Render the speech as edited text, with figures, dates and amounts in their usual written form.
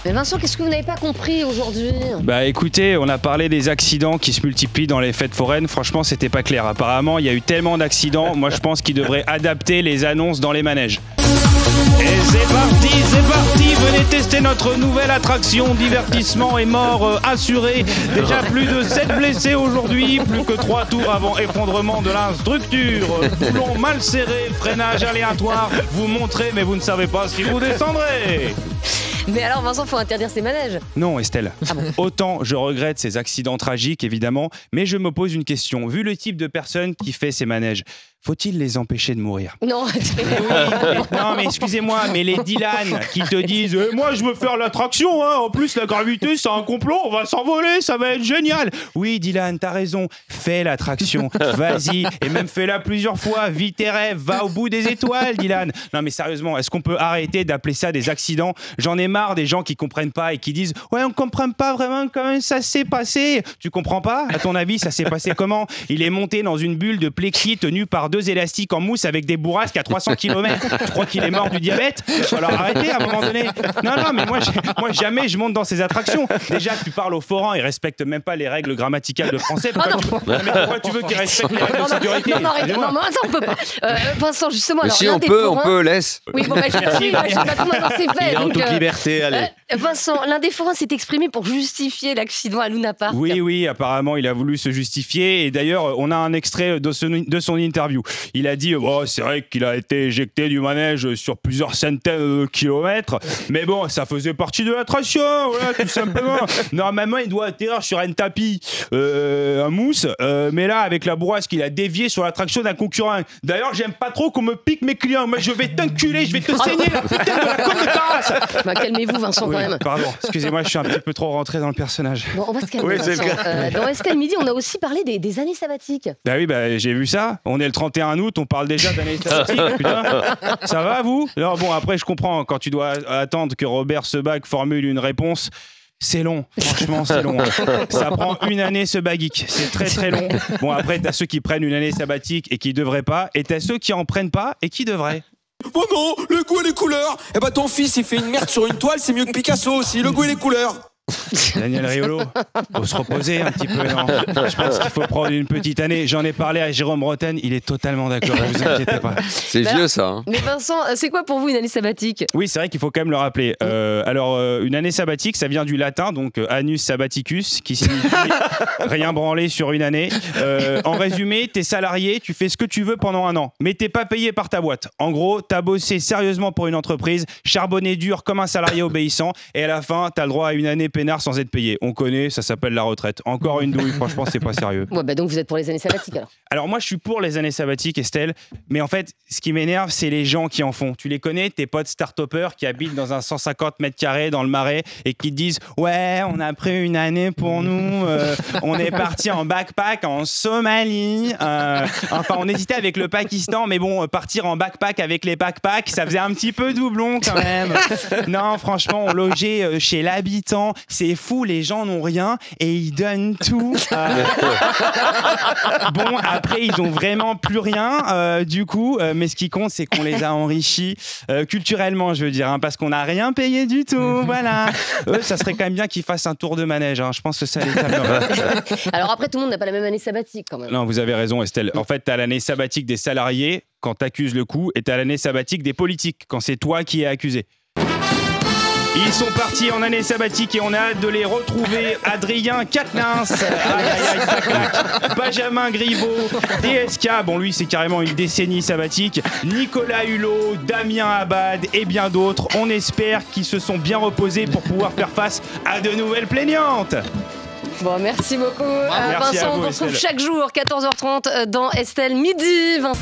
Mais Vincent, qu'est-ce que vous n'avez pas compris aujourd'hui? Bah écoutez, on a parlé des accidents qui se multiplient dans les fêtes foraines. Franchement, c'était pas clair. Apparemment, il y a eu tellement d'accidents. Moi, je pense qu'ils devraient adapter les annonces dans les manèges. Et c'est parti, venez tester notre nouvelle attraction, divertissement et mort assurée. Déjà plus de 7 blessés aujourd'hui, plus que 3 tours avant effondrement de la structure. Boulon mal serré, freinage aléatoire, vous montrez mais vous ne savez pas si vous descendrez. Mais alors Vincent, faut interdire ces manèges. Non Estelle, autant je regrette ces accidents tragiques évidemment, mais je me pose une question. Vu le type de personne qui fait ces manèges, faut-il les empêcher de mourir? Non, non mais excusez-moi, mais les Dylan qui te disent moi je veux faire l'attraction, hein. En plus la gravité c'est un complot, on va s'envoler, ça va être génial. Oui Dylan, t'as raison, fais l'attraction, vas-y, et même fais-la plusieurs fois, vis tes rêves, va au bout des étoiles Dylan. Non mais sérieusement, est-ce qu'on peut arrêter d'appeler ça des accidents? J'en ai marre des gens qui comprennent pas et qui disent ouais on comprend pas vraiment comment ça s'est passé. Tu comprends pas? À ton avis ça s'est passé comment? Il est monté dans une bulle de plexi tenue par 2 élastiques en mousse avec des bourrasques à 300 km. Tu crois qu'il est mort du diabète? Alors arrêtez à un moment donné. Non mais moi jamais je monte dans ces attractions. Déjà tu parles aux forans, ils respectent même pas les règles grammaticales de français. Pourquoi tu veux qu'ils respectent les règles de sécurité? Non, ça on peut pas. Vincent justement. Mais alors, si on peut, laisse. Oui bon bah je merci, maintenant c'est fait. Il est en toute liberté, allez. Vincent, l'un des forains s'est exprimé pour justifier l'accident à Luna Park. Oui, apparemment il a voulu se justifier et d'ailleurs on a un extrait de son interview. Il a dit oh, c'est vrai qu'il a été éjecté du manège sur plusieurs centaines de kilomètres, mais bon ça faisait partie de l'attraction, voilà, tout simplement. Normalement il doit atterrir sur un tapis un mousse, mais là avec la bourrasque il a dévié sur l'attraction d'un concurrent. D'ailleurs j'aime pas trop qu'on me pique mes clients, moi je vais t'enculer, je vais te saigner la putain de la côte de ta race. Bah, calmez-vous Vincent quand même. Pardon, excusez-moi, je suis un petit peu trop rentré dans le personnage. Bon, on va se calmer. Oui, Vincent. Dans Estelle Midi, on a aussi parlé des années sabbatiques. Bah oui, j'ai vu ça. On est le 31 août, on parle déjà d'années sabbatiques. Putain, ça va vous? Alors bon, après je comprends, quand tu dois attendre que Robert Sebag formule une réponse, c'est long, franchement c'est long. Ça prend une année ce baguique, c'est très très long. Bon après t'as ceux qui prennent une année sabbatique et qui devraient pas, et t'as ceux qui en prennent pas et qui devraient. Oh non, le goût et les couleurs. Eh ben ton fils il fait une merde sur une toile, c'est mieux que Picasso aussi, le goût et les couleurs. Daniel Riolo, faut se reposer un petit peu, non? Je pense qu'il faut prendre une petite année. J'en ai parlé à Jérôme Bretagne, il est totalement d'accord, ne vous inquiétez pas. C'est vieux ça. Hein. Mais Vincent, c'est quoi pour vous une année sabbatique? Oui, c'est vrai qu'il faut quand même le rappeler. Alors, une année sabbatique, ça vient du latin, donc annus sabbaticus, qui signifie rien branler sur une année. En résumé, t'es salarié, tu fais ce que tu veux pendant un an, mais t'es pas payé par ta boîte. En gros, t'as bossé sérieusement pour une entreprise, charbonné dur comme un salarié obéissant, et à la fin, t'as le droit à une année peinard sans être payé. On connaît, ça s'appelle la retraite. Encore une douille, franchement, c'est pas sérieux. Ouais, bah donc vous êtes pour les années sabbatiques alors? Alors moi, je suis pour les années sabbatiques, Estelle, mais en fait, ce qui m'énerve, c'est les gens qui en font. Tu les connais, tes potes start-upers qui habitent dans un 150 mètres carrés dans le Marais et qui te disent « Ouais, on a pris une année pour nous, on est parti en backpack en Somalie. Enfin, on hésitait avec le Pakistan, mais bon, partir en backpack avec les backpacks, ça faisait un petit peu doublon quand même. Non, franchement, on logeait chez l'habitant. C'est fou, les gens n'ont rien et ils donnent tout. Bon, après, ils ont vraiment plus rien, du coup, mais ce qui compte, c'est qu'on les a enrichis culturellement, je veux dire, hein, parce qu'on n'a rien payé du tout, voilà. Eux, ça serait quand même bien qu'ils fassent un tour de manège, hein. Je pense que ça les calmerait. Alors après, tout le monde n'a pas la même année sabbatique quand même. Non, vous avez raison, Estelle. En fait, t'as l'année sabbatique des salariés quand t'accuses le coup, et t'as l'année sabbatique des politiques quand c'est toi qui es accusé. Ils sont partis en année sabbatique et on a hâte de les retrouver. Adrien Quatennens, ça claque. Benjamin Griveaux, DSK, bon lui c'est carrément une décennie sabbatique. Nicolas Hulot, Damien Abad et bien d'autres. On espère qu'ils se sont bien reposés pour pouvoir faire face à de nouvelles plaignantes. Bon, merci beaucoup. Merci Vincent, à vous, on se retrouve Estelle. chaque jour, 14h30 dans Estelle Midi. Vincent.